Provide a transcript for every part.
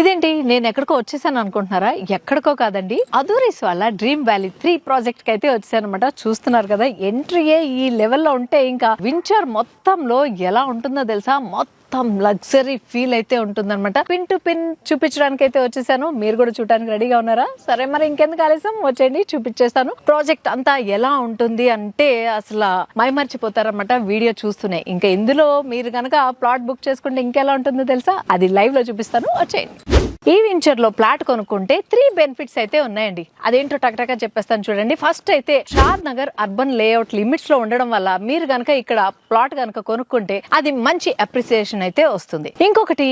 ఇదేంటి నేను ఎక్కడికో వచ్చేసాను అనుకుంటున్నారా? ఎక్కడికో కాదండి, అదూరీస్ వాళ్ళ డ్రీమ్ వ్యాలీ 3 ప్రాజెక్ట్ కి అయితే వచ్చాను అనమాట. చూస్తున్నారు కదా, ఎంట్రీయే ఈ లెవెల్లో ఉంటే ఇంకా వించర్ మొత్తంలో ఎలా ఉంటుందో తెలుసా? మొత్తం లగ్జరీ ఫీల్ అయితే ఉంటుందన్నమాట. పిన్ టు పిన్ చూపించడానికి అయితే వచ్చేసాను. మీరు కూడా చూడడానికి రెడీగా ఉన్నారా? సరే, మరి ఇంకెందుకు ఆలస్యం, వచ్చేయండి చూపించేస్తాను. ప్రాజెక్ట్ అంతా ఎలా ఉంటుంది అంటే అసలు మైమర్చిపోతారన్నమాట వీడియో చూస్తూనే. ఇంకా ఇందులో మీరు కనుక ప్లాట్ బుక్ చేసుకుంటే ఇంకెలా ఉంటుందో తెలుసా? అది లైవ్ లో చూపిస్తాను, వచ్చేయండి. ఈ వెంచర్ లో ప్లాట్ కొనుక్కుంటే 3 బెనిఫిట్స్ అయితే ఉన్నాయండి. అదేంటో టక్టగా చెప్పేస్తాను చూడండి. ఫస్ట్ అయితే షాద్ నగర్ అర్బన్ లేఅవుట్ లిమిట్స్ లో ఉండడం వల్ల మీరు గనక ఇక్కడ ప్లాట్ గనక కొనుక్కుంటే అది మంచి అప్రిసియేషన్ అయితే వస్తుంది. ఇంకొకటి,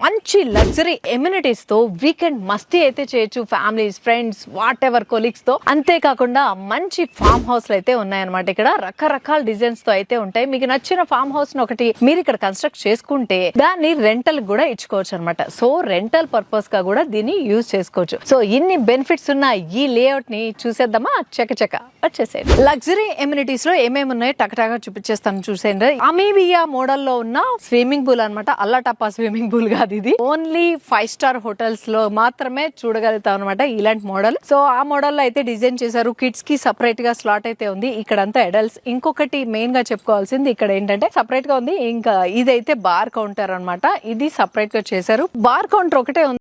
మంచి లగ్జరీ ఎమ్యూనిటీస్ తో వీకెండ్ మస్తీ అయితే చేయొచ్చు, families, friends, what ever colleagues తో. అంతేకాకుండా మంచి ఫామ్ హౌస్ అయితే ఉన్నాయన్నమాట. ఇక్కడ రకరకాల డిజైన్స్ తో అయితే ఉంటాయి. మీకు నచ్చిన ఫామ్ హౌస్ ఒకటి మీరు ఇక్కడ కన్స్ట్రక్ట్ చేసుకుంటే దాన్ని రెంటల్ కూడా ఇచ్చుకోవచ్చు అనమాట. సో రెంటల్ పర్పస్ గా కూడా దీన్ని యూజ్ చేసుకోవచ్చు. సో ఇన్ని బెనిఫిట్స్ ఉన్న ఈ లేఅవుట్ ని చూసేద్దామా? చక వచ్చేసేయండి. లగ్జరీ ఎమ్యూనిటీస్ లో ఏమేమి ఉన్నాయో టకటాగా చూపించేస్తాను, చూసేయండి. అమీబియా మోడల్ లో ఉన్న స్విమ్మింగ్ పూల్ అనమాట. అల్లటప్పా స్విమ్మింగ్ పూల్ కాదు ఇది, ఓన్లీ 5 స్టార్ హోటల్స్ లో మాత్రమే చూడగలుగుతాం అనమాట ఇలాంటి మోడల్. సో ఆ మోడల్ లో అయితే డిజైన్ చేశారు. కిడ్స్ కి సపరేట్ గా స్లాట్ అయితే ఉంది, ఇక్కడంతా అడల్ట్స్. ఇంకొకటి మెయిన్ గా చెప్పుకోవాల్సింది, ఇక్కడ ఏంటంటే సపరేట్ గా ఉంది. ఇంకా ఇదైతే బార్ కౌంటర్ అనమాట. ఇది సపరేట్ గా చేశారు. బార్ కౌంటర్ ఒకటే